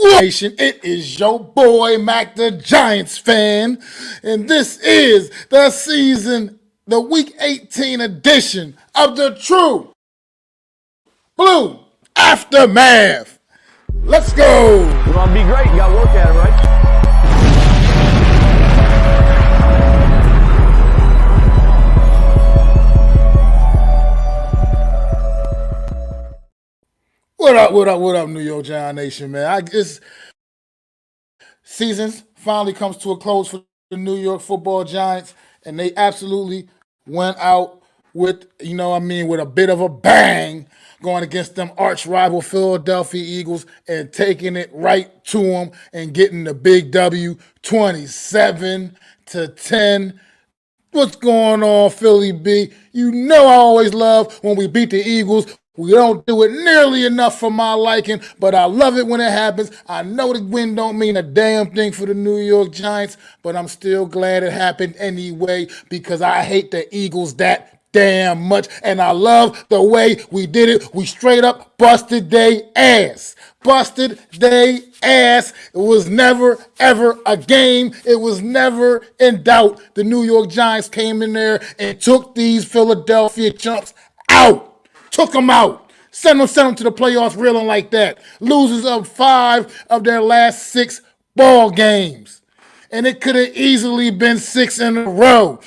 Nation, it is your boy Mac the Giants fan, and this is the Week 18 edition of the True Blue Aftermath. Let's go. You want to be great, you got to work at it, right? What up, New York Giant Nation, man? Seasons finally comes to a close for the New York Football Giants, and they absolutely went out with, with a bit of a bang, going against them arch rival Philadelphia Eagles and taking it right to them and getting the big W, 27-10. What's going on, Philly B? You know I always love when we beat the Eagles. We don't do it nearly enough for my liking, but I love it when it happens. I know the win don't mean a damn thing for the New York Giants, but I'm still glad it happened anyway because I hate the Eagles that damn much, and I love the way we did it. We straight up busted they ass. Busted they ass. It was never, ever a game. It was never in doubt. The New York Giants came in there and took these Philadelphia chumps out. Took them out. Sent them to the playoffs reeling like that. Losers of 5 of their last 6 ball games. And it could have easily been 6 in a row.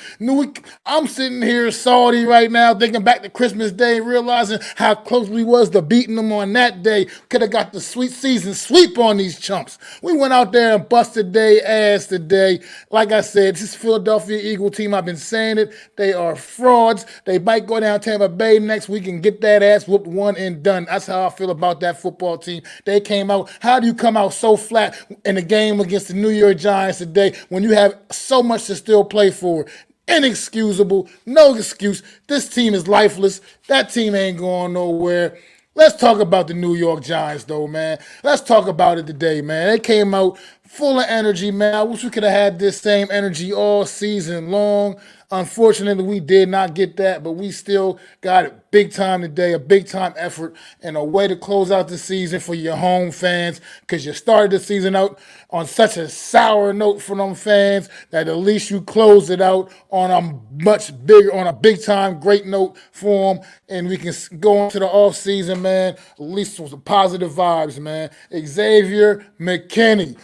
I'm sitting here salty right now, thinking back to Christmas Day, realizing how close we was to beating them on that day. Could have got the sweet season sweep on these chumps. We went out there and busted their ass today. Like I said, this Philadelphia Eagle team, I've been saying it, they are frauds. They might go down Tampa Bay next week and get that ass whooped one and done. That's how I feel about that football team. They came out. How do you come out so flat in a game against the New York Giants today when you have so much to still play for? Inexcusable, no excuse. This team is lifeless. That team ain't going nowhere. Let's talk about the New York Giants, though, man. Let's talk about it today, man. They came out full of energy, man. I wish we could have had this same energy all season long. Unfortunately, we did not get that, but we still got it big time today, a big time effort, and a way to close out the season for your home fans because you started the season out on such a sour note for them fans that at least you closed it out on a big time great note for them, and we can go into the off season, man, at least with some positive vibes, man. Xavier McKinney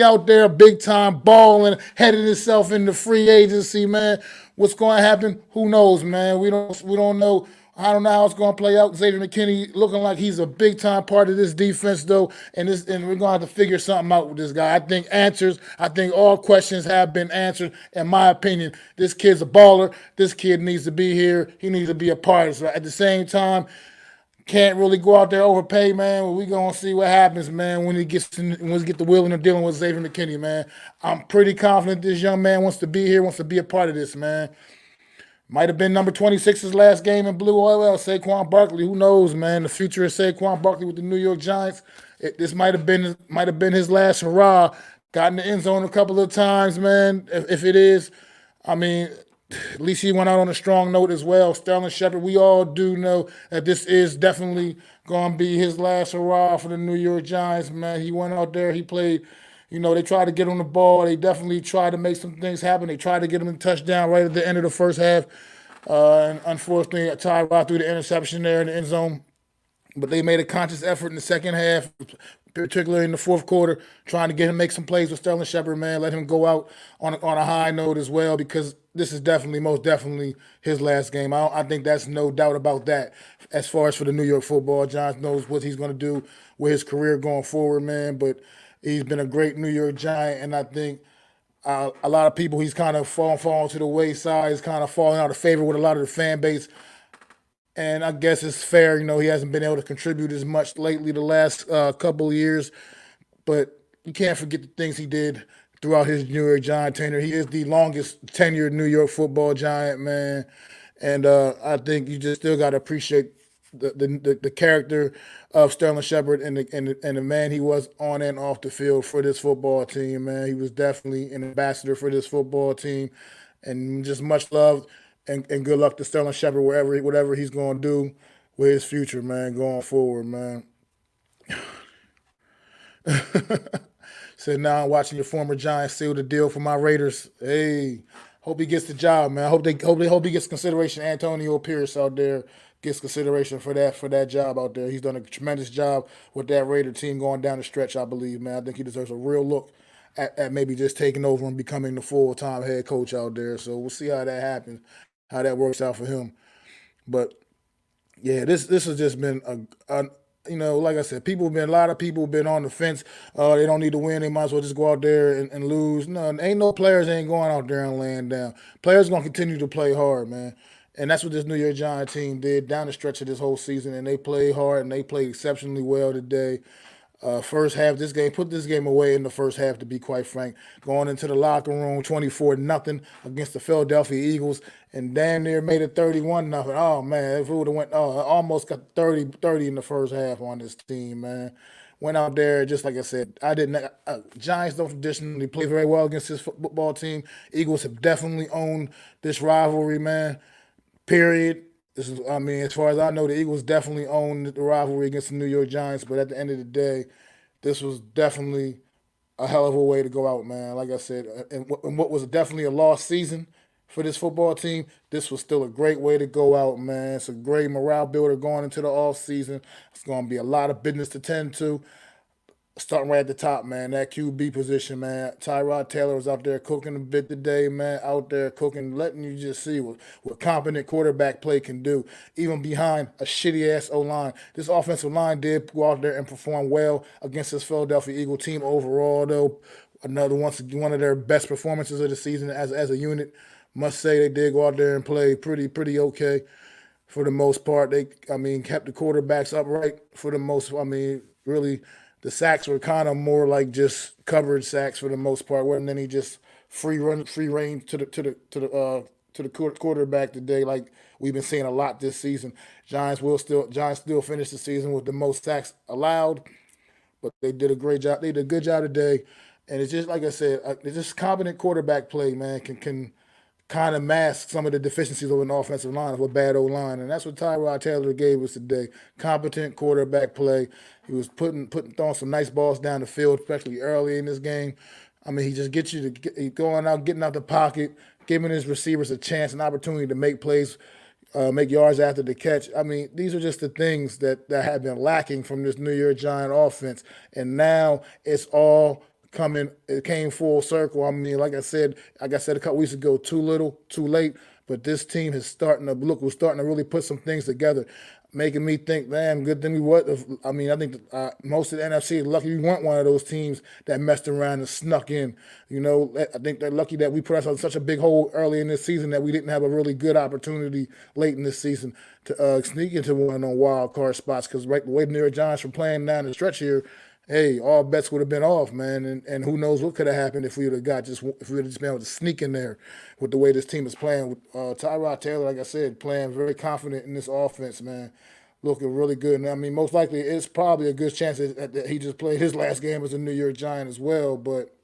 out there big time balling, headed himself into free agency, man. What's going to happen? Who knows, man? We don't know. I don't know how it's going to play out. Xavier McKinney looking like he's a big-time part of this defense, though, and we're going to have to figure something out with this guy. I think all questions have been answered, in my opinion. This kid's a baller. This kid needs to be here. He needs to be a part of it. So at the same time, can't really go out there overpay, man. We're going to see what happens, man, when we get the wheeling and dealing with Xavier McKinney, man. I'm pretty confident this young man wants to be here, wants to be a part of this, man. Might have been number 26's last game in blue or well, Saquon Barkley. Who knows, man? The future of Saquon Barkley with the New York Giants. This might have been his last hurrah. Got in the end zone a couple of times, man. If it is, I mean, at least he went out on a strong note as well. Sterling Shepard, we all do know that this is definitely going to be his last hurrah for the New York Giants, man. He went out there, he played. They tried to get on the ball. They definitely tried to make some things happen. They tried to get him in touchdown right at the end of the first half. And unfortunately, Tyrod threw the interception there in the end zone. But they made a conscious effort in the second half, particularly in the fourth quarter, trying to get him make some plays with Sterling Shepard, man. Let him go out on a high note as well because this is most definitely his last game. I think that's no doubt about that. As far as for the New York Football Giants, knows what he's going to do with his career going forward, man. But he's been a great New York Giant, and I think a lot of people, he's kind of falling to the wayside. He's kind of falling out of favor with a lot of the fan base. And I guess it's fair, he hasn't been able to contribute as much lately the last couple of years. But you can't forget the things he did throughout his New York Giant tenure. He is the longest tenured New York Football Giant, man. And I think you just still got to appreciate the character of Sterling Shepard and the man he was on and off the field for this football team, man. He was definitely an ambassador for this football team, and just much love and good luck to Sterling Shepard whatever he's going to do with his future, man, going forward, man. Said, now I'm watching your former Giants seal the deal for my Raiders. Hey, hope he gets the job, man. I hope he gets consideration. Antonio Pierce out there gets consideration for that job out there. He's done a tremendous job with that Raider team going down the stretch, I believe, man. I think he deserves a real look at maybe just taking over and becoming the full-time head coach out there. So we'll see how that happens, how that works out for him. But yeah, this has just been like I said, a lot of people have been on the fence. They don't need to win. They might as well just go out there and lose. No, ain't no players ain't going out there and laying down. Players going to continue to play hard, man. And that's what this New York Giants team did down the stretch of this whole season. And they played hard and they played exceptionally well today. First half, put this game away in the first half, to be quite frank. Going into the locker room, 24-0 against the Philadelphia Eagles, and damn near made it 31-0. Oh, man, if it would have went, almost got 30 in the first half on this team, man. Went out there, just like I said, Giants don't traditionally play very well against this football team. Eagles have definitely owned this rivalry, man, period. As far as I know, the Eagles definitely own the rivalry against the New York Giants, but at the end of the day, this was definitely a hell of a way to go out, man. Like I said, and what was definitely a lost season for this football team, this was still a great way to go out, man. It's a great morale builder going into the off season. It's going to be a lot of business to tend to. Starting right at the top, man, that QB position, man. Tyrod Taylor was out there cooking a bit today, man. Out there cooking, letting you just see what competent quarterback play can do, even behind a shitty-ass O-line. This offensive line did go out there and perform well against this Philadelphia Eagle team overall, though. One of their best performances of the season as a unit. Must say they did go out there and play pretty okay for the most part. They kept the quarterbacks upright for the most. Really. The sacks were kind of more like just coverage sacks for the most part. Wasn't any just free reign to the quarterback today, like we've been seeing a lot this season. Giants still finish the season with the most sacks allowed, but they did a great job. They did a good job today, and it's just like I said, it's just competent quarterback play, man. Can kind of mask some of the deficiencies of an offensive line, of a bad O-line. And that's what Tyrod Taylor gave us today. Competent quarterback play. He was throwing some nice balls down the field, especially early in this game. He just gets you to going out, getting out the pocket, giving his receivers a chance, an opportunity to make plays, make yards after the catch. These are just the things that have been lacking from this New York Giant offense. And now it's all it came full circle. Like I said a couple weeks ago, too little, too late. But this team is starting to really put some things together, making me think, man, good thing we would. I think most of the NFC is lucky we weren't one of those teams that messed around and snuck in. I think they're lucky that we put ourselves in such a big hole early in this season that we didn't have a really good opportunity late in this season to sneak into one of those wild card spots. Because the way the New York Giants were playing down the stretch here, hey, all bets would have been off, man, and who knows what could have happened if we would have just been able to sneak in there with the way this team is playing. With Tyrod Taylor, like I said, playing very confident in this offense, man, looking really good. And most likely it's probably a good chance that he just played his last game as a New York Giant as well. But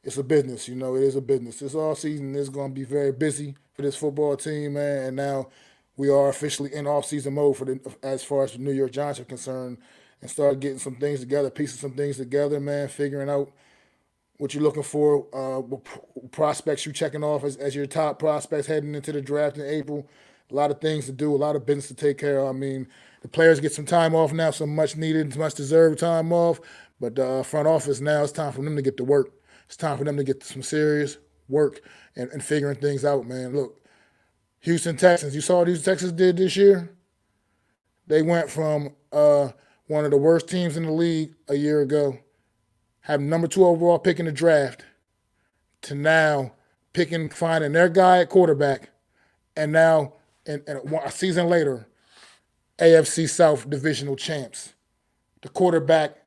it's a business, it is a business. This all season is going to be very busy for this football team, man, and now we are officially in off-season mode as far as the New York Giants are concerned. And start getting some things together, piecing some things together, man, figuring out what you're looking for, prospects you're checking off as your top prospects heading into the draft in April. A lot of things to do, a lot of business to take care of. The players get some time off now, some much needed, much deserved time off. But the front office now, it's time for them to get to work. It's time for them to get some serious work and figuring things out, man. Look, Houston Texans, you saw what Houston Texans did this year? They went from one of the worst teams in the league a year ago, having number 2 overall pick in the draft, to now finding their guy at quarterback, and now, and a season later, AFC South divisional champs. The quarterback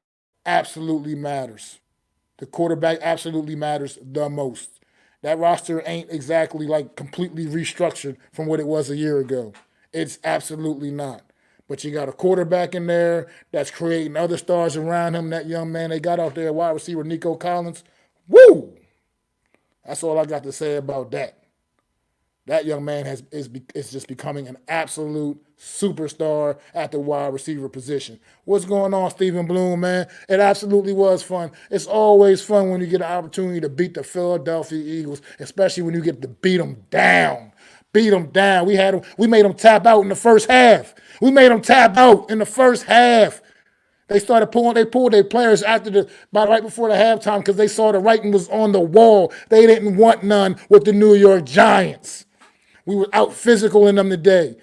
absolutely matters. The quarterback absolutely matters the most. That roster ain't exactly completely restructured from what it was a year ago. It's absolutely not. But you got a quarterback in there that's creating other stars around him. That young man they got out there, wide receiver Nico Collins. Woo! That's all I got to say about that. That young man is just becoming an absolute superstar at the wide receiver position. What's going on, Stephen Bloom, man? It absolutely was fun. It's always fun when you get an opportunity to beat the Philadelphia Eagles, especially when you get to beat them down. Beat them down. We made them tap out in the first half. We made them tap out in the first half. They pulled their players right before the halftime because they saw the writing was on the wall. They didn't want none with the New York Giants. We were out physical in them today.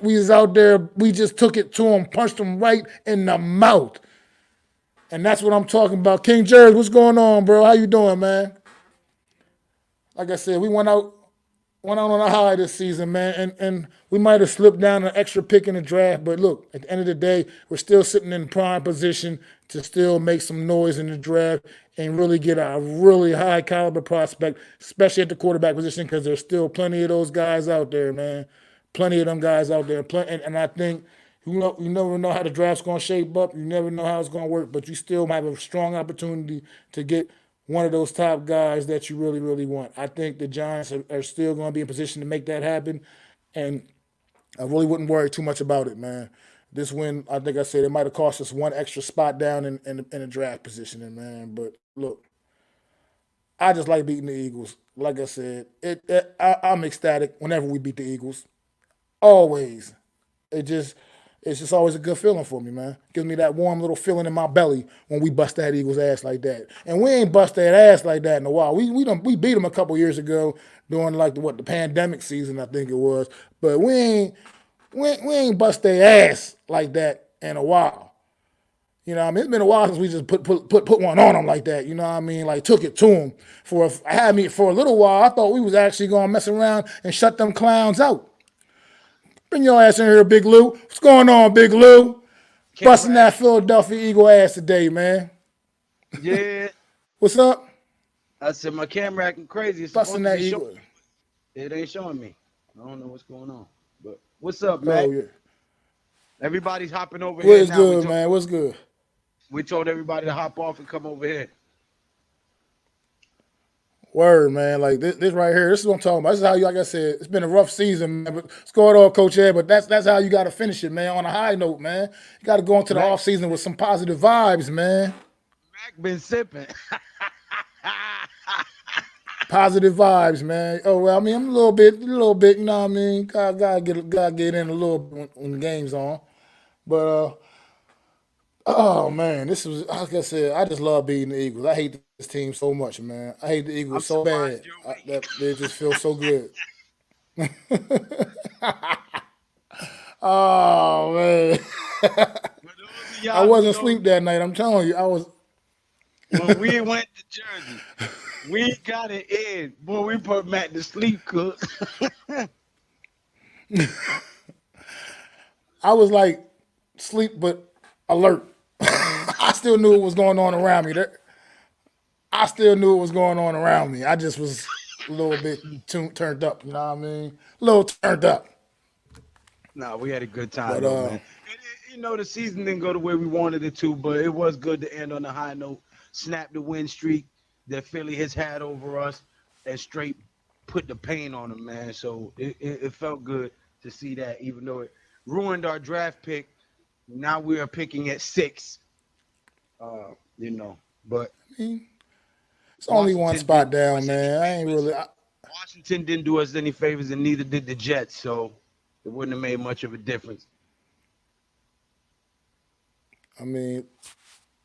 We was out there. We just took it to them, punched them right in the mouth, and that's what I'm talking about. King Jared, what's going on, bro? How you doing, man? Like I said, we went out on a high this season, man, and we might have slipped down an extra pick in the draft, but look, at the end of the day, we're still sitting in prime position to still make some noise in the draft and really get a really high caliber prospect, especially at the quarterback position, because there's still plenty of those guys out there, man. Plenty of them guys out there, and I think you never know how the draft's going to shape up. You never know how it's going to work, but you still have a strong opportunity to get one of those top guys that you really, really want. I think the Giants are still going to be in position to make that happen, and I really wouldn't worry too much about it, man. This win, I think I said, it might have cost us one extra spot down in the draft positioning, man. But look, I just like beating the Eagles. Like I said, I'm ecstatic whenever we beat the Eagles. Always. It just it's just always a good feeling for me, man. Gives me that warm little feeling in my belly when we bust that Eagles ass like that. And we ain't bust that ass like that in a while. We beat them a couple years ago during like the pandemic season, I think it was. But we ain't bust their ass like that in a while. You know what I mean? It's been a while since we just put one on them like that. You know what I mean? Like took it to them. For a little while, I thought we was actually going to mess around and shut them clowns out. Bring your ass in here, Big Lou. What's going on, Big Lou? Busting that Philadelphia Eagle ass today, man. Yeah. What's up? I said my camera acting crazy. It's Busting that Eagle. It ain't showing me. I don't know what's going on. But what's up, Oh, man? yeah. Everybody's hopping over here What's now. good, man? What's good? We told everybody to hop off and come over here. Word, man. Like this right here, this is what I'm talking about. This is how you, like I said, it's been a rough season, man. But scored off, Coach Ed, but that's how you got to finish it, man, on a high note, man. You got to go into the off season with some positive vibes, man. Mac been sipping. Positive vibes, man. Oh well, I mean, I'm a little bit, you know what I mean. Gotta get in a little bit when the game's on, but oh man, this was like I said. I just love beating the Eagles. I hate this team so much, man. I hate the Eagles so bad. That they just feel so good. Oh man, I wasn't asleep that night. I'm telling you, I was. When we went to Jersey, we got it in. Boy, we put Matt to sleep, cook. I was like sleep but alert. I still knew what was going on around me. I still knew what was going on around me. I just was a little bit turned up. You know what I mean? A little turned up. No, we had a good time, though, man. You know, the season didn't go the way we wanted it to, but it was good to end on a high note. Snap the win streak that Philly has had over us and straight put the pain on them, man. So it felt good to see that, even though it ruined our draft pick. Now we are picking at 6. You know, but it's only one spot down, man. I ain't really. Washington didn't do us any favors, and neither did the Jets, so it wouldn't have made much of a difference. I mean,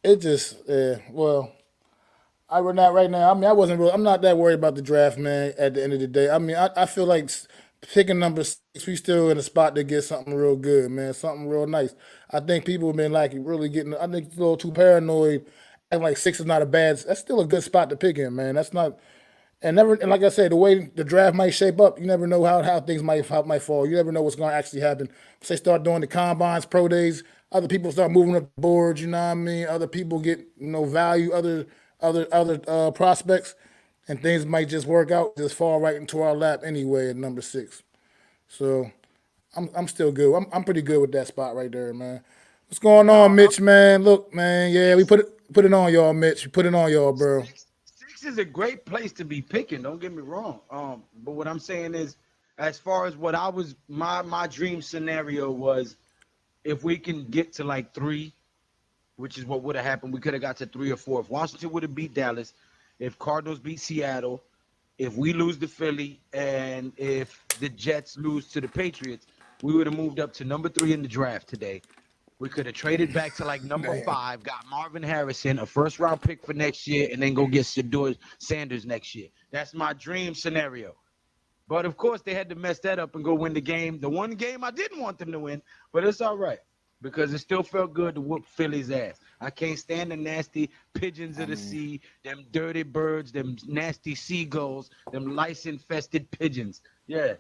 it just, well, we're not right now. I mean, I'm not that worried about the draft, man, at the end of the day. I mean, I feel like picking number 6, we still in a spot to get something real good, man, something real nice. I think people have been like really I think a little too paranoid, acting like 6 is not that's still a good spot to pick in, man. That's not, and like I said, the way the draft might shape up, you never know how things might fall. You never know what's going to actually happen. Once they start doing the combines, pro days, other people start moving up the boards. You know what I mean? Other people get value, other prospects, and things might just work out, just fall right into our lap anyway at number 6. So I'm still good. I'm pretty good with that spot right there, man. What's going on, Mitch, man? Look, man, yeah, we put it on y'all, Mitch. We put it on y'all, bro. 6 is a great place to be picking. Don't get me wrong. But what I'm saying is, as far as what I was, my dream scenario was if we can get to like 3, which is what would have happened. We could have got to 3 or 4. If Washington would have beat Dallas, if Cardinals beat Seattle, if we lose to Philly, and if the Jets lose to the Patriots, we would have moved up to number 3 in the draft today. We could have traded back to like number Man. 5, got Marvin Harrison, a first-round pick for next year, and then go get Shedeur Sanders next year. That's my dream scenario. But, of course, they had to mess that up and go win the game. The one game I didn't want them to win, but it's all right because it still felt good to whoop Philly's ass. I can't stand the nasty pigeons of the sea, them dirty birds, them nasty seagulls, them lice-infested pigeons. Yeah.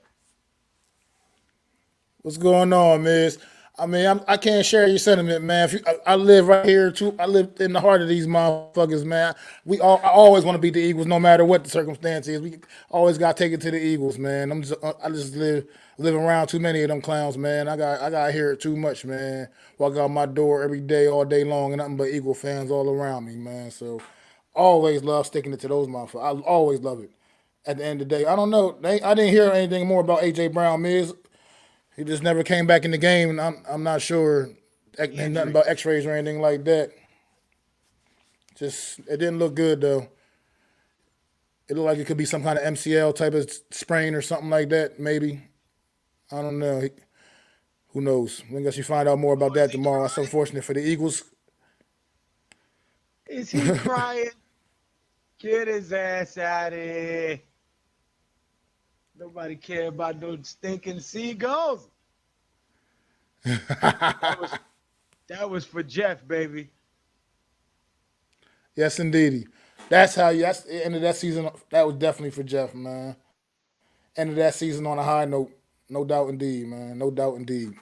What's going on, Miz? I mean, I can't share your sentiment, man. I live right here too. I live in the heart of these motherfuckers, man. I always want to beat the Eagles, no matter what the circumstance is. We always got to take it to the Eagles, man. I just live around too many of them clowns, man. I got to hear it too much, man. Walk out my door every day, all day long, and nothing but Eagle fans all around me, man. So, always love sticking it to those motherfuckers. I always love it. At the end of the day, I don't know. I didn't hear anything more about AJ Brown, Miz. He just never came back in the game, and I'm not sure. Ain't nothing about X-rays or anything like that. Just it didn't look good though. It looked like it could be some kind of MCL type of sprain or something like that. Maybe I don't know. Who knows? I guess you find out more about that tomorrow. That's unfortunate for the Eagles. Is he crying? Get his ass out of here. Nobody care about those stinking seagulls. that was for Jeff, baby. Yes, indeedy. That's the end of that season. That was definitely for Jeff, man. End of that season on a high note. No doubt indeed, man. No doubt indeed.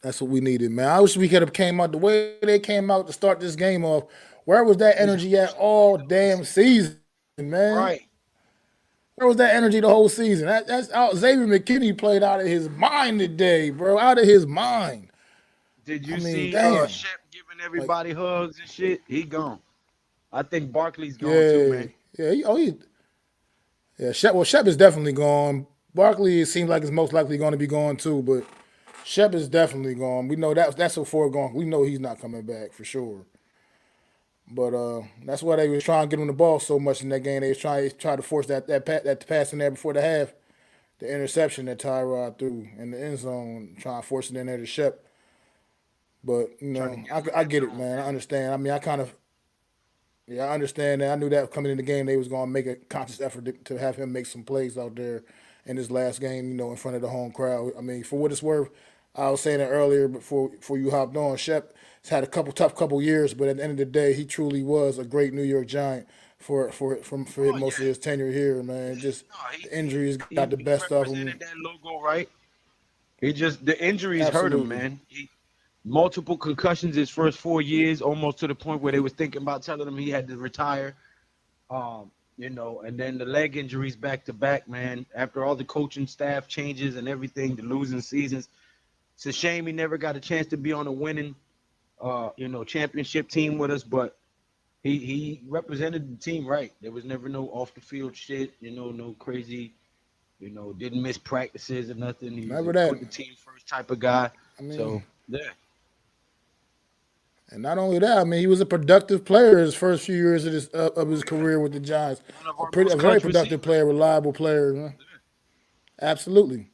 That's what we needed, man. I wish we could have came out the way they came out to start this game off. Where was that energy at all damn season, man? Right. Where was that energy the whole season? That's out. Xavier McKinney played out of his mind today, bro. Out of his mind. Did you I mean, see damn. Shep giving everybody hugs and shit? He gone. I think Barkley's gone too, man. Yeah. Shep is definitely gone. Barkley, it seems like it's most likely going to be gone too, but Shep is definitely gone. We know that's a foregone. We know he's not coming back for sure. But that's why they was trying to get him the ball so much in that game. They was trying to force that pass in there before the half, the interception that Tyrod threw in the end zone, trying to force it in there to Shep. But I get it, man. I understand. I mean, I understand that. I knew that coming in the game, they was gonna make a conscious effort to have him make some plays out there in his last game, in front of the home crowd. I mean, for what it's worth, I was saying it earlier before you hopped on. Shep has had a tough couple years, but at the end of the day, he truly was a great New York Giant for most of his tenure here, man. Just the injuries got the best of him. That logo, right? The injuries hurt him, man. Multiple concussions his first 4 years, almost to the point where they was thinking about telling him he had to retire. And then the leg injuries back to back, man. After all the coaching staff changes and everything, the losing seasons, it's a shame he never got a chance to be on a winning, championship team with us. But he represented the team right. There was never no off the field shit, no crazy, didn't miss practices or nothing. He was put the team first type of guy. I mean, so yeah. And not only that, I mean, he was a productive player his first few years of his career with the Giants. A very productive player, reliable player. Yeah. Absolutely.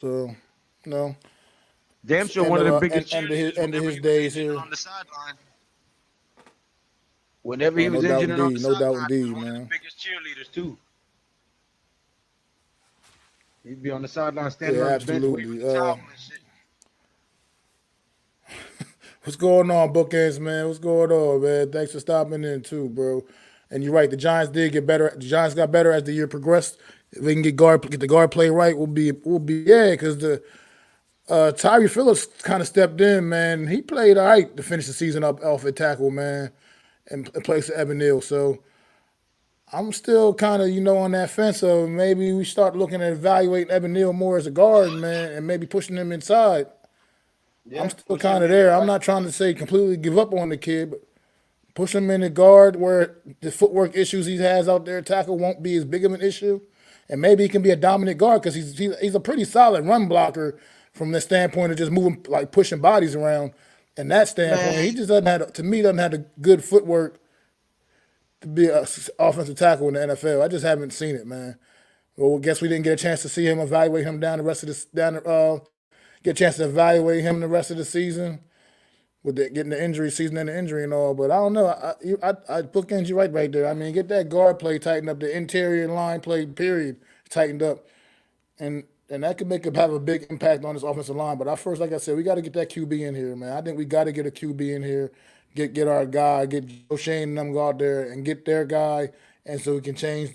So, damn sure one of the biggest cheerleaders end of his days here on the sideline. Whenever he was injured on the sideline, no doubt indeed, one of the biggest cheerleaders too. He'd be on the sideline standing on the bench waving the towel and shit. What's going on, Bookends, man? What's going on, man? Thanks for stopping in too, bro. And you're right, the Giants did get better. The Giants got better as the year progressed. If they can get the guard play right, we'll be because the Tyree Phillips kind of stepped in, man. He played all right to finish the season up off at tackle, man, and place of Evan Neal. So I'm still kind of, on that fence of maybe we start looking at evaluating Evan Neal more as a guard, man, and maybe pushing him inside. Yeah, I'm still kind of there. I'm not trying to say completely give up on the kid, but Push him in the guard where the footwork issues he has out there, tackle won't be as big of an issue. And maybe he can be a dominant guard because he's a pretty solid run blocker from the standpoint of just moving, like pushing bodies around. And that standpoint, he Man, just doesn't have the good footwork to be an offensive tackle in the NFL. I just haven't seen it, man. Well, I guess we didn't get a chance to see him, evaluate him down the rest of get a chance to evaluate him the rest of the season with getting the injury, season and the injury and all. But I don't know. I bookend you right there. I mean, get that guard play tightened up, the interior line play period tightened up, and that could have a big impact on this offensive line. But first, like I said, we got to get that QB in here, man. I think we got to get a QB in here, get our guy, get O'Shane and them go out there and get their guy, and so we can change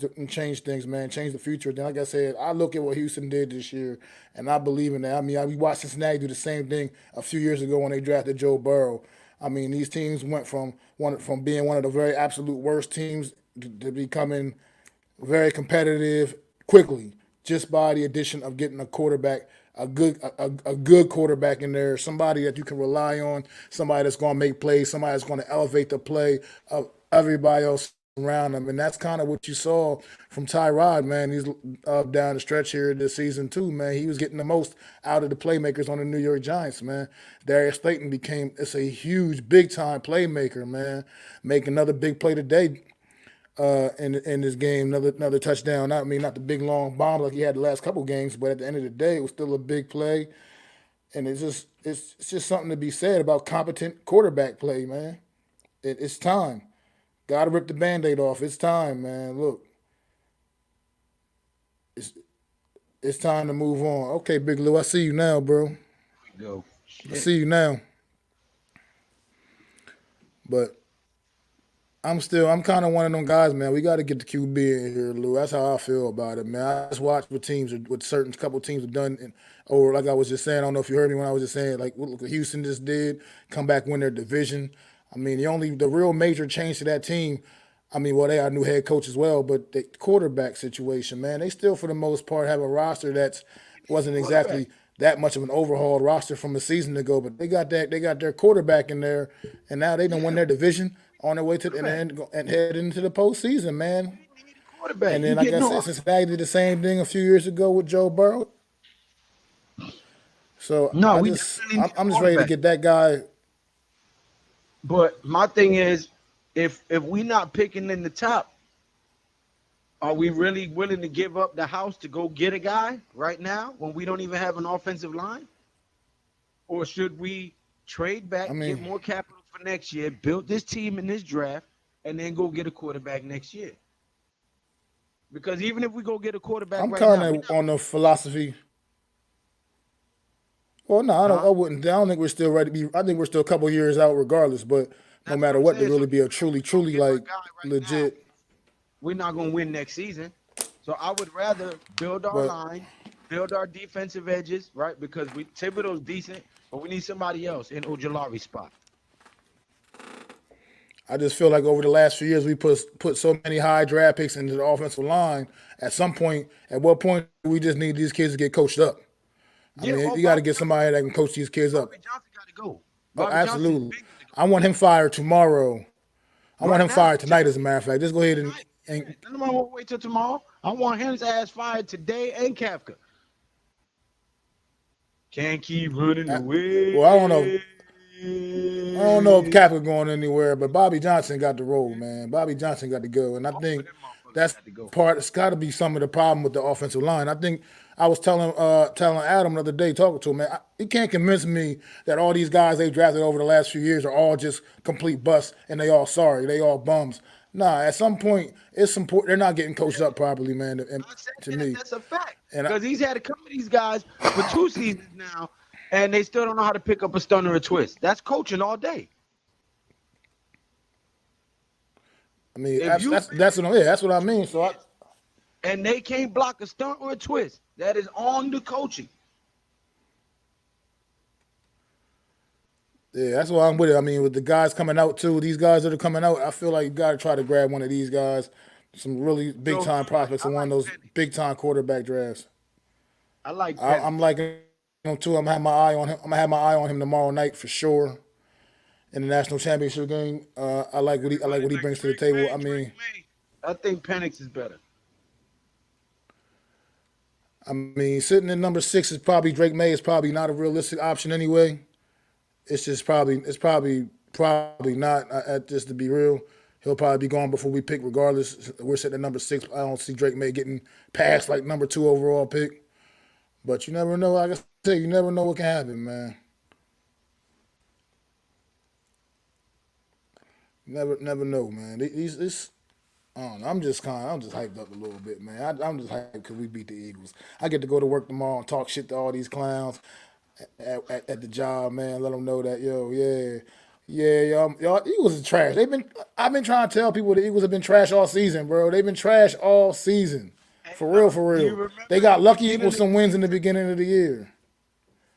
things, man, change the future. Then, like I said, I look at what Houston did this year, and I believe in that. I mean, we watched Cincinnati do the same thing a few years ago when they drafted Joe Burrow. I mean, these teams went from being one of the very absolute worst teams to becoming very competitive quickly, just by the addition of getting a quarterback, a good quarterback in there, somebody that you can rely on, somebody that's going to make plays, somebody that's going to elevate the play of everybody else around them. And that's kind of what you saw from Tyrod, man. He's down the stretch here this season too, man. He was getting the most out of the playmakers on the New York Giants, man. Darius Slayton it's a huge, big-time playmaker, man. Make another big play today. In this game, another touchdown. I mean, not the big long bomb like he had the last couple games, but at the end of the day, it was still a big play. And it's just something to be said about competent quarterback play, man. It's time. Got to rip the Band-Aid off. It's time, man. Look, it's time to move on. Okay, Big Lou, I see you now, bro. go. I see you now. But I'm kind of one of them guys, man. We got to get the QB in here, Lou. That's how I feel about it, man. I just watch what couple teams have done, or like I was just saying, I don't know if you heard me when I was just saying, like look what Houston just did, come back, win their division. I mean, the real major change to that team, I mean, well, they are a new head coach as well, but the quarterback situation, man, they still for the most part have a roster that wasn't exactly that much of an overhauled roster from a season ago, but they got their quarterback in there, and now they done win their division on their way to the end and head into the postseason, man. Quarterback. And then, like I said, Cincinnati did the same thing a few years ago with Joe Burrow. So No, I'm just ready to get that guy. But my thing is, if we not picking in the top, are we really willing to give up the house to go get a guy right now when we don't even have an offensive line? Or should we trade back, get more capital for next year, build this team in this draft, and then go get a quarterback next year? Because even if we go get a quarterback I'm right kind now, of on the philosophy. Well, no, I don't think we're still ready to be. I think we're still a couple years out regardless, but no matter what, to really be a truly like legit. We're not going to win next season. So I would rather build our line, build our defensive edges, right? Because Thibodeau's decent, but we need somebody else in Ojolari's spot. I just feel like over the last few years we put so many high draft picks into the offensive line. At what point do we just need these kids to get coached up? I mean, you got to get somebody that can coach these kids up. Bobby Johnson got to go. Absolutely. I want him fired tomorrow. I want him fired tonight, as a matter of fact. Just go ahead and none of them won't wait till tomorrow. I want his ass fired today and Kafka. Can't keep running away. Well, I don't know if Kafka going anywhere, but Bobby Johnson got the role, man. Bobby Johnson got to go, and I think that's part. It's got to be some of the problem with the offensive line. I think I was telling Adam the other day, talking to him, man, he can't convince me that all these guys they drafted over the last few years are all just complete busts and they all bums. Nah, at some point, they're not getting coached up properly, man, to me. That's a fact. Because he's had a couple of these guys for 2 seasons now, and they still don't know how to pick up a stunt or a twist. That's coaching all day. I mean, that's what I mean. And they can't block a stunt or a twist. That is on the coaching. Yeah, that's why I'm with it. I mean, with the guys coming out too, these guys that are coming out, I feel like you got to try to grab one of these guys, some really big time prospects in one of those big time quarterback drafts. I like. I'm liking him too. I'm gonna have my eye on him. I'm gonna have my eye on him tomorrow night for sure. in the national championship game. I like Everybody what he like brings to the Drake table. May. Drake May. I think Penix is better. I mean, sitting in number 6 is probably Drake May is probably not a realistic option anyway. It's probably not. Just to be real, he'll probably be gone before we pick. Regardless, we're sitting at number 6. I don't see Drake May getting past like number 2 overall pick. But you never know. Like I said, you never know what can happen, man. Never know, man. These I don't know. I'm just hyped up a little bit, man. I'm just hyped because we beat the Eagles. I get to go to work tomorrow and talk shit to all these clowns at the job, man. Let them know that, yo, yeah, y'all Eagles is trash. I've been trying to tell people the Eagles have been trash all season, bro. They've been trash all season, Hey, for real, for do you real. They remember in got the lucky beginning with of the some wins in the season? beginning of the year.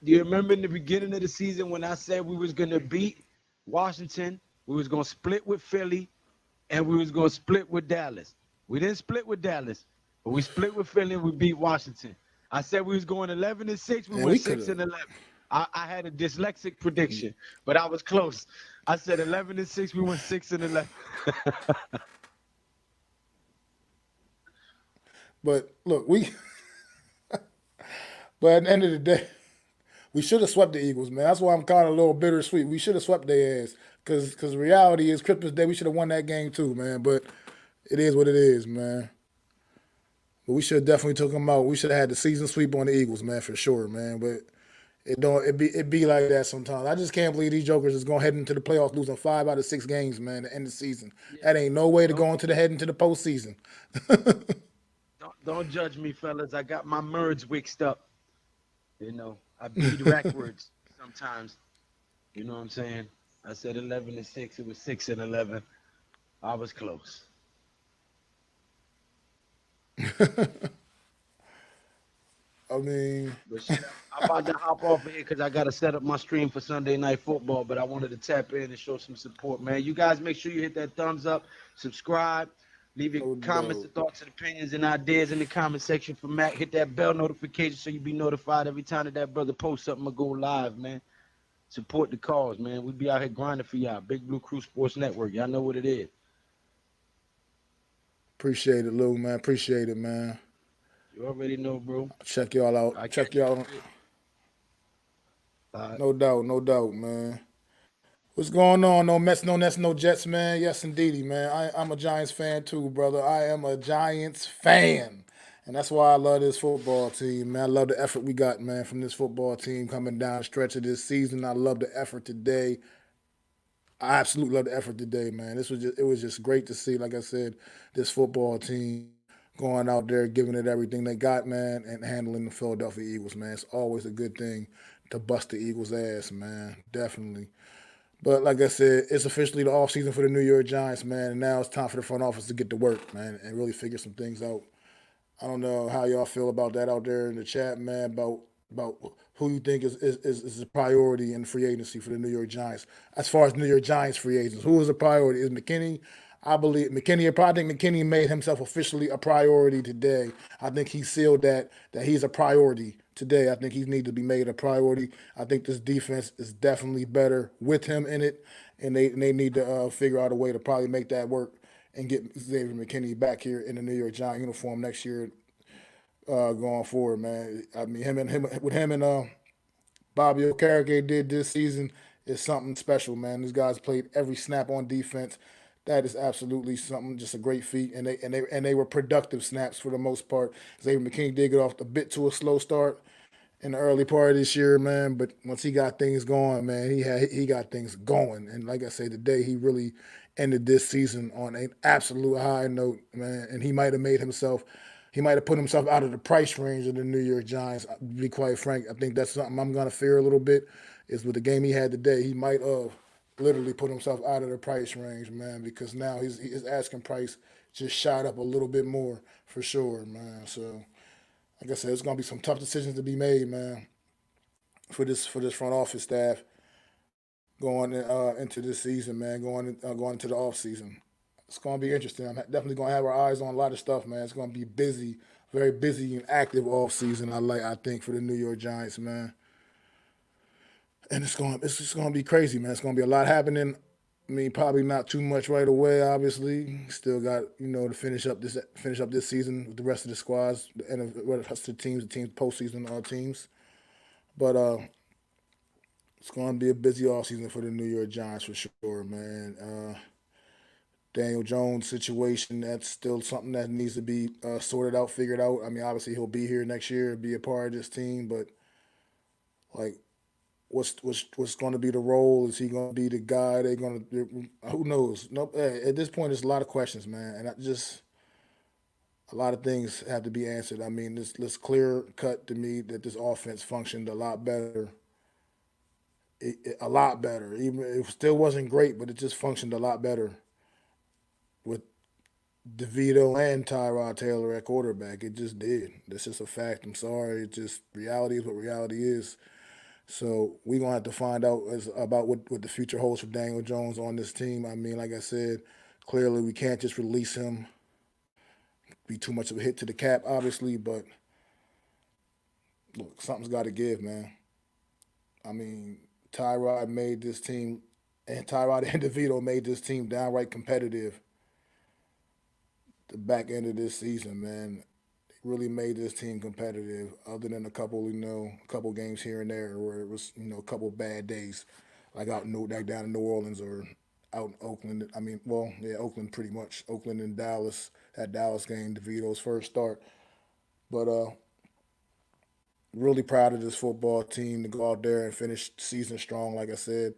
Do you remember in the beginning of the season when I said we was gonna beat Washington, we was gonna split with Philly, and we was gonna split with Dallas? We didn't split with Dallas, but we split with Philly and we beat Washington. I said we was going 11-6. We And went we could 6 have. and 11. I had a dyslexic prediction, but I was close. I said 11-6. We went 6 and 11. But look, but at the end of the day, we should have swept the Eagles, man. That's why I'm kind of a little bittersweet. We should have swept their ass. Because the reality is Christmas Day, we should have won that game too, man. But it is what it is, man. But we should have definitely took them out. We should have had the season sweep on the Eagles, man, for sure, man. But it be like that sometimes. I just can't believe these jokers is going to head into the playoffs losing 5 out of 6 games, man, to end the season. Yeah. That ain't no way to Don't go into the head into the postseason. don't judge me, fellas. I got my merds mixed up. You know, I beat records sometimes. You know what I'm saying? I said 11-6. It was 6 and 11. I was close. I mean, But shit, I'm about to hop off of here because I got to set up my stream for Sunday Night Football. But I wanted to tap in and show some support, man. You guys make sure you hit that thumbs up, subscribe, leave your no comments, doubt. thoughts, and opinions and ideas in the comment section for Matt. Hit that bell notification so you be notified every time that brother posts something or go live, man. Support the cause, man. We be out here grinding for y'all. Big Blue Crew Sports Network. Y'all know what it is. Appreciate it, Lou, man. Appreciate it, man. You already know, bro. Check y'all out. I Check catch you in y'all a out. bit. No doubt, man. What's going on? No Mets, no Nets, no Jets, man. Yes, indeedy, man. I'm a Giants fan too, brother. I am a Giants fan. And that's why I love this football team, man. I love the effort we got, man, from this football team coming down the stretch of this season. I love the effort today. I absolutely love the effort today, man. It was just great to see, like I said, this football team going out there, giving it everything they got, man, and handling the Philadelphia Eagles, man. It's always a good thing to bust the Eagles' ass, man. Definitely. But like I said, it's officially the offseason for the New York Giants, man, and now it's time for the front office to get to work, man, and really figure some things out. I don't know how y'all feel about that out there in the chat, man, about who you think is a priority in free agency for the New York Giants. As far as New York Giants free agents, who is a priority? Is McKinney? I believe McKinney. I probably think McKinney made himself officially a priority today. I think he sealed that he's a priority today. I think he needs to be made a priority. I think this defense is definitely better with him in it, and they need to figure out a way to probably make that work and get Xavier McKinney back here in the New York Giant uniform next year, going forward, man. I mean, him and Bobby Okereke did this season is something special, man. These guys played every snap on defense. That is absolutely something, just a great feat, and they were productive snaps for the most part. Xavier McKinney did get off a bit to a slow start in the early part of this year, man. But once he got things going, man, he got things going. And like I say, today he really ended this season on an absolute high note, man. And he might have put himself out of the price range of the New York Giants. To be quite frank, I think that's something I'm gonna fear a little bit. Is with the game he had today, he might have literally put himself out of the price range, man, because now his asking price just shot up a little bit more for sure, man. So like I said, it's gonna be some tough decisions to be made, man, for this front office staff going into this season, man, going into the off season. It's gonna be interesting. I'm definitely gonna have our eyes on a lot of stuff, man. It's gonna be busy, very busy and active off season. I think for the New York Giants, man. and it's just gonna be crazy, man. It's gonna be a lot happening. I mean, probably not too much right away. Obviously, still got to finish up this season with the rest of the squads and the rest of the teams postseason teams. But it's going to be a busy off season for the New York Giants for sure, man. Daniel Jones situation, that's still something that needs to be sorted out, figured out. I mean, obviously he'll be here next year, be a part of this team, but like, what's going to be the role? Is he going to be the guy? They going to? Who knows? No, at this point, there's a lot of questions, man, and a lot of things have to be answered. I mean, it's clear cut to me that this offense functioned a lot better. A lot better. Even it still wasn't great, but it just functioned a lot better with DeVito and Tyrod Taylor at quarterback. It just did. That's just a fact. I'm sorry. It just reality is what reality is. So we're gonna have to find out about what the future holds for Daniel Jones on this team. I mean, like I said, clearly we can't just release him. Be too much of a hit to the cap, obviously, but look, something's got to give, man. I mean, Tyrod made this team, and Tyrod and DeVito made this team downright competitive. The back end of this season, man, really made this team competitive. Other than a couple games here and there where it was, a couple bad days, like like down in New Orleans or out in Oakland. I mean, well, yeah, Oakland pretty much. Oakland and Dallas. That Dallas game, DeVito's first start. But really proud of this football team to go out there and finish the season strong. Like I said,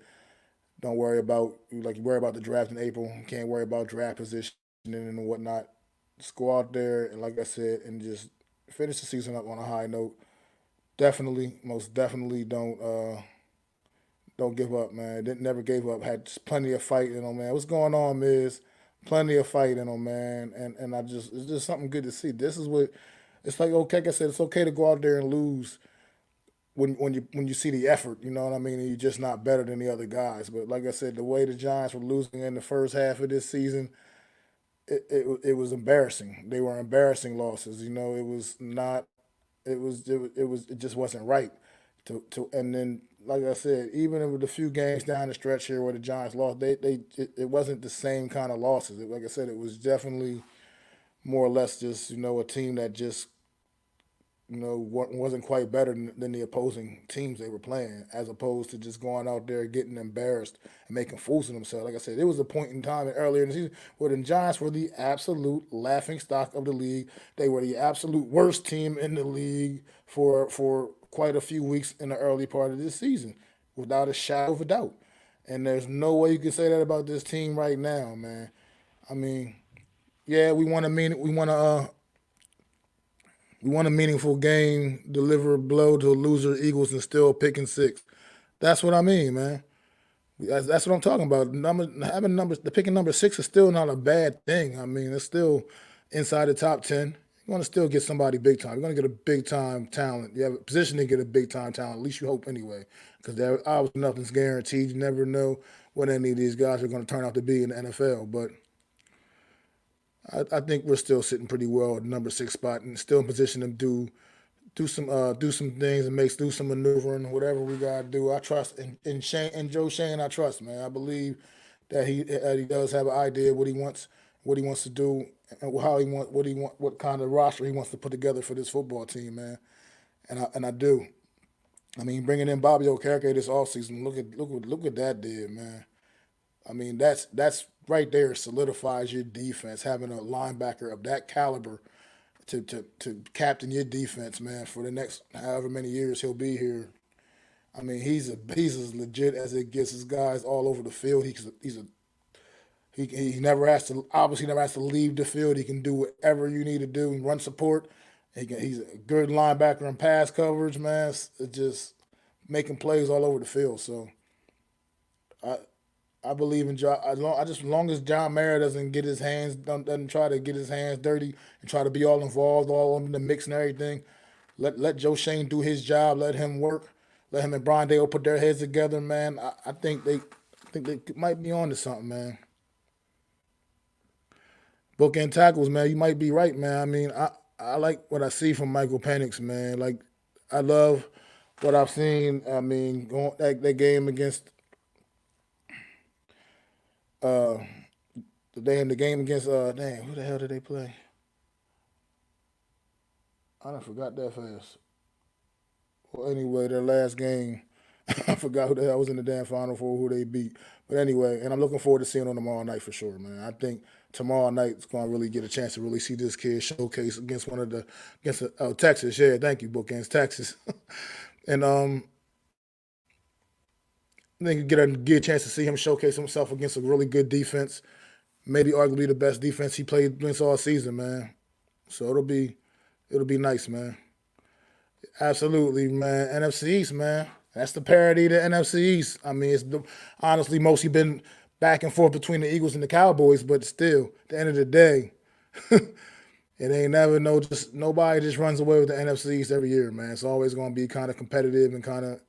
don't worry about you worry about the draft in April. You can't worry about draft positioning and whatnot. Just go out there and, like I said, and just finish the season up on a high note. Definitely, most definitely, don't give up, man. Didn't never gave up. Had plenty of fight in them, man. What's going on, Miz? Plenty of fight in them, man. And it's just something good to see. This is what it's like. Okay, like I said, it's okay to go out there and lose when you see the effort. You know what I mean? And you're just not better than the other guys. But like I said, the way the Giants were losing in the first half of this season, it was embarrassing. They were embarrassing losses. It was not. It just wasn't right. And then like I said, even with a few games down the stretch here where the Giants lost, it wasn't the same kind of losses. Like I said, it was definitely more or less just a team that just wasn't quite better than the opposing teams they were playing, as opposed to just going out there getting embarrassed and making fools of themselves. Like I said, there was a point in time earlier in the season where the Giants were the absolute laughing stock of the league. They were the absolute worst team in the league for quite a few weeks in the early part of this season, without a shadow of a doubt. And there's no way you can say that about this team right now, man. I mean, yeah, we won a meaningful game, deliver a blow to the loser Eagles, and still picking six. That's what I mean, man. That's what I'm talking about. The picking number six is still not a bad thing. I mean, it's still inside the top 10. You want to still get somebody big time. You're going to get a big time talent. You have a position to get a big time talent. At least you hope anyway, because there obviously nothing's guaranteed. You never know what any of these guys are going to turn out to be in the NFL. But I think we're still sitting pretty well at the number six spot and still in position to do some things and do some maneuvering, whatever we gotta do. I trust in Shane and Joe Shane. I trust, man. I believe that he does have an idea of what he wants to do, and how what kind of roster he wants to put together for this football team, man. And I do. I mean, bringing in Bobby Okereke this offseason, look what that did, man. I mean, that's right there solidifies your defense. Having a linebacker of that caliber to captain your defense, man, for the next however many years he'll be here. I mean, he's as legit as it gets. His guys all over the field. He never has to leave the field. He can do whatever you need to do and run support. He's a good linebacker in pass coverage, man. It's just making plays all over the field. So I believe in John. As long as John Mara doesn't try to get his hands dirty and try to be all involved, all in the mix and everything. Let Joe Shane do his job. Let him work. Let him and Brian Dale put their heads together, man. I think they might be on to something, man. Bookend tackles, man. You might be right, man. I mean, I like what I see from Michael Penix, man. Like, I love what I've seen, I mean, going that game against the game against dang, who the hell did they play? I done forgot that fast. Well, anyway, their last game, I forgot who the hell was in the damn final for who they beat. But anyway, and I'm looking forward to seeing them tomorrow night for sure, man. I think tomorrow night's going to really get a chance to really see this kid showcase against Texas. Yeah, thank you, Bookends, Texas. And I think get a chance to see him showcase himself against a really good defense, maybe arguably the best defense he played against all season, man. So it'll be nice, man. Absolutely, man. NFC East, man. That's the parity to NFC East. I mean, honestly mostly been back and forth between the Eagles and the Cowboys, but still, at the end of the day, it ain't never just nobody just runs away with the NFC East every year, man. It's always going to be kind of competitive and kind of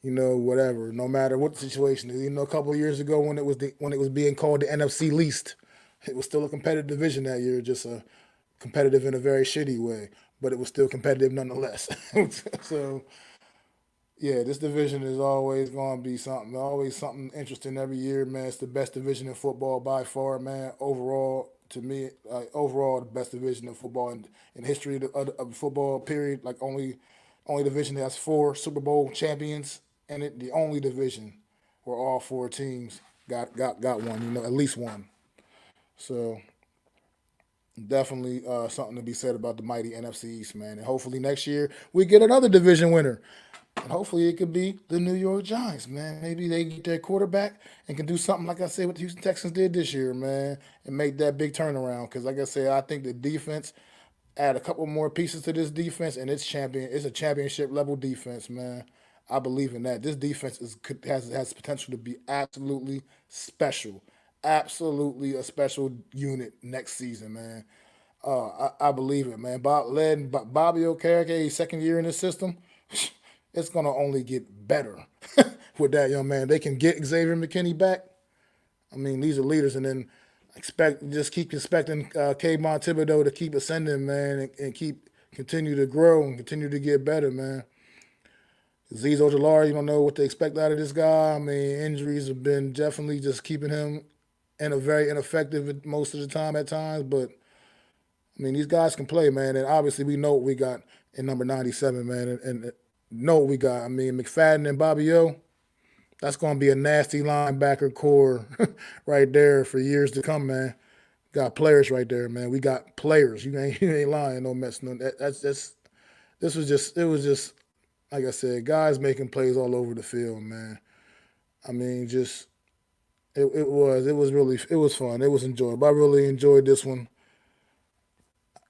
whatever. No matter what the situation is. A couple of years ago when it was being called the NFC least, it was still a competitive division that year, just a competitive in a very shitty way, but it was still competitive nonetheless. So yeah, this division is always going to be always something interesting every year, man. It's the best division in football by far, man. Overall, to me, overall, the best division in football in history of football. Period. Like only division that has 4 Super Bowl champions in it. The only division where all 4 teams got one. At least one. So definitely something to be said about the mighty NFC East, man. And hopefully next year we get another division winner. And hopefully it could be the New York Giants, man. Maybe they get their quarterback and can do something like I said what the Houston Texans did this year, man, and make that big turnaround. Because like I said, I think the defense add a couple more pieces to this defense, and it's a championship level defense, man. I believe in that. This defense has potential to be absolutely special, absolutely a special unit next season, man. I believe it, man. Led by Bobby Okereke, second year in the system, it's gonna only get better with that young man. They can get Xavier McKinney back. I mean, these are leaders, and then keep expecting Kayvon Thibodeau to keep ascending, man, and continue to grow and continue to get better, man. Azeez Ojulari, you don't know what to expect out of this guy. I mean, injuries have been definitely just keeping him very ineffective most of the time at times, but I mean, these guys can play, man, and obviously we know what we got in number 97, man, and know what we got. I mean, McFadden and Bobby O, that's going to be a nasty linebacker core right there for years to come, man. Got players right there, man. We got players. You ain't lying, no mess. No, it was just like I said, guys making plays all over the field, man. I mean, just it was fun. It was enjoyable. I really enjoyed this one,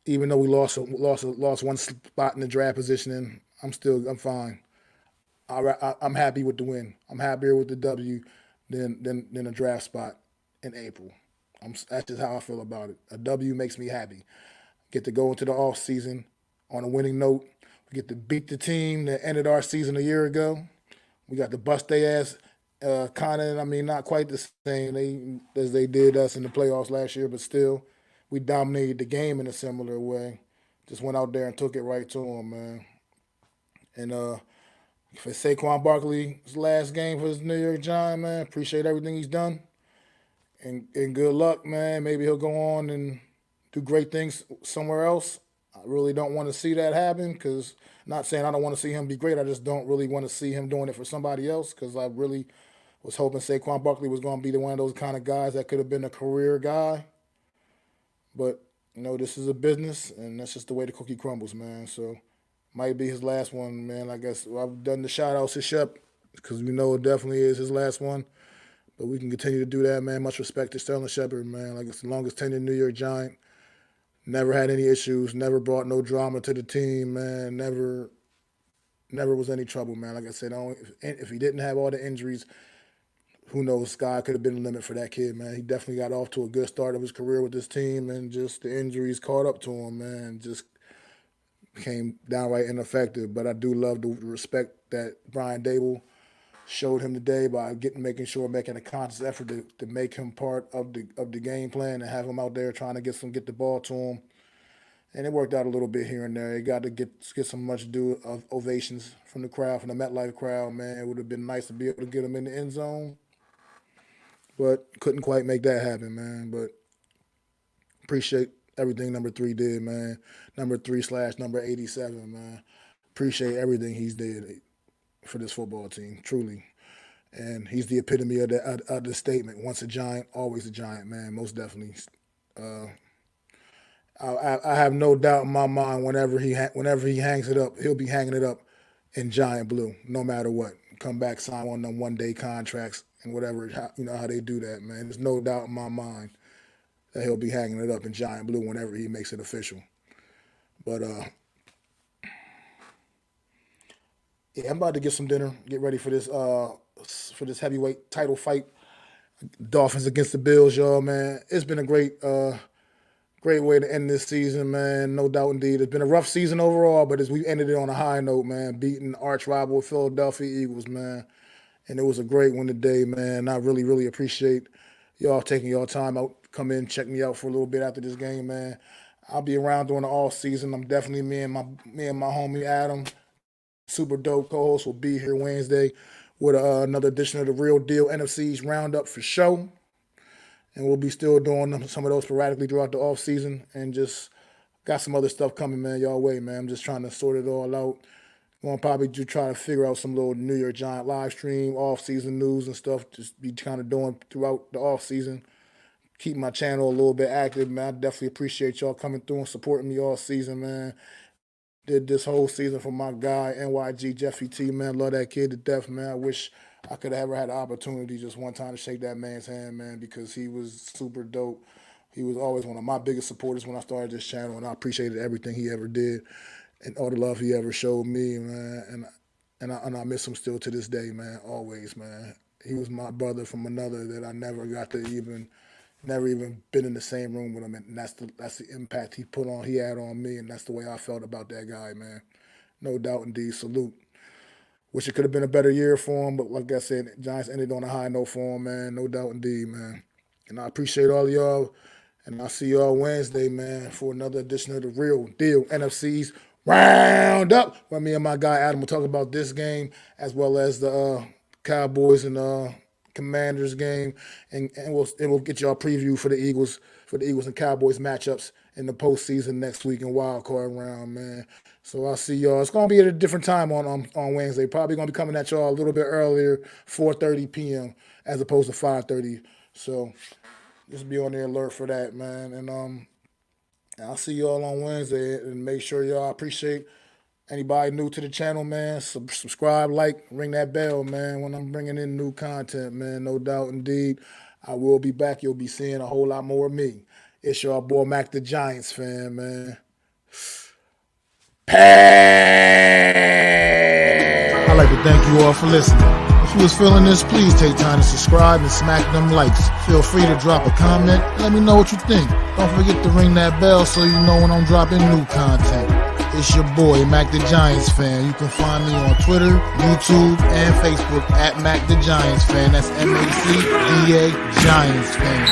even though we lost one spot in the draft positioning. I'm fine. I'm happy with the win. I'm happier with the W than a draft spot in April. That's just how I feel about it. A W makes me happy. Get to go into the off season on a winning note. We get to beat the team that ended our season a year ago. We got to bust their ass, kind of. I mean, not quite the same as they did us in the playoffs last year, but still, we dominated the game in a similar way. Just went out there and took it right to them, man. And for Saquon Barkley's last game for his New York Giants, man, appreciate everything he's done. And good luck, man. Maybe he'll go on and do great things somewhere else. I really don't want to see that happen because, not saying I don't want to see him be great. I just don't really want to see him doing it for somebody else because I really was hoping Saquon Barkley was going to be one of those kind of guys that could have been a career guy. But, this is a business, and that's just the way the cookie crumbles, man. So, might be his last one, man. I guess I've done the shout-outs to Shep because we know it definitely is his last one. But we can continue to do that, man. Much respect to Sterling Shepard, man. Like, it's the longest tenured New York Giant. Never had any issues. Never brought no drama to the team, man. Never was any trouble, man. Like I said, if he didn't have all the injuries, who knows? Sky could have been the limit for that kid, man. He definitely got off to a good start of his career with this team, and just the injuries caught up to him, man. Just became downright ineffective. But I do love the respect that Brian Dable showed him today by making a conscious effort to make him part of the game plan and have him out there trying to get the ball to him. And it worked out a little bit here and there. It got to get some much due ovations from the crowd, from the MetLife crowd, man. It would have been nice to be able to get him in the end zone, but couldn't quite make that happen, man. But appreciate everything number 3 did, man. Number 3/number 87, man. Appreciate everything he's did for this football team, truly. And he's the epitome of the statement. Once a Giant, always a Giant, man. Most definitely. I have no doubt in my mind whenever he hangs it up, he'll be hanging it up in Giant blue, no matter what. Come back, sign on them one-day contracts and whatever, how they do that, man. There's no doubt in my mind that he'll be hanging it up in Giant blue whenever he makes it official. But yeah, I'm about to get some dinner, get ready for this heavyweight title fight. Dolphins against the Bills, y'all, man. It's been a great way to end this season, man. No doubt indeed. It's been a rough season overall, but as we ended it on a high note, man, beating arch rival Philadelphia Eagles, man. And it was a great one today, man. I really, really appreciate y'all taking y'all time out, come in, check me out for a little bit after this game, man. I'll be around during the off season. I'm definitely me and my homie Adam, super dope co-host, will be here Wednesday with another edition of the Real Deal NFC's Roundup for show. And we'll be still doing some of those sporadically throughout the off season, and just got some other stuff coming, man, y'all way, man. I'm just trying to sort it all out. Gonna probably try to figure out some little New York Giant live stream, off season news and stuff. Just be kind of doing throughout the off season. Keep my channel a little bit active, man. I definitely appreciate y'all coming through and supporting me all season, man. Did this whole season for my guy, NYG Jeffy T, man. Love that kid to death, man. I wish I could have ever had the opportunity just one time to shake that man's hand, man, because he was super dope. He was always one of my biggest supporters when I started this channel, and I appreciated everything he ever did and all the love he ever showed me, man. And I miss him still to this day, man, always, man. He was my brother from another that I never even been in the same room with him, and that's the impact he had on me, and that's the way I felt about that guy, man. No doubt indeed. Salute. Wish it could have been a better year for him, but like I said, Giants ended on a high note for him, man. No doubt indeed, man. And I appreciate all of y'all, and I'll see y'all Wednesday, man, for another edition of the Real Deal NFC's Roundup, where me and my guy Adam will talk about this game as well as the Cowboys and Commanders game, and we'll get y'all a preview for the Eagles and Cowboys matchups in the postseason next week in wild card round, man. So I'll see y'all. It's gonna be at a different time on Wednesday. Probably gonna be coming at y'all a little bit earlier, 4:30 p.m. as opposed to 5:30. So just be on the alert for that, man. And I'll see y'all on Wednesday, and make sure y'all appreciate anybody new to the channel, man. Subscribe, like, ring that bell, man, when I'm bringing in new content, man. No doubt indeed. I will be back. You'll be seeing a whole lot more of me. It's your boy Mac the Giants fan, man. I'd like to thank you all for listening. If you was feeling this, please take time to subscribe and smack them likes. Feel free to drop a comment. Let me know what you think. Don't forget to ring that bell so you know when I'm dropping new content. It's your boy, Mac the Giants fan. You can find me on Twitter, YouTube, and Facebook at Mac the Giants fan. That's MACDA Giants fan.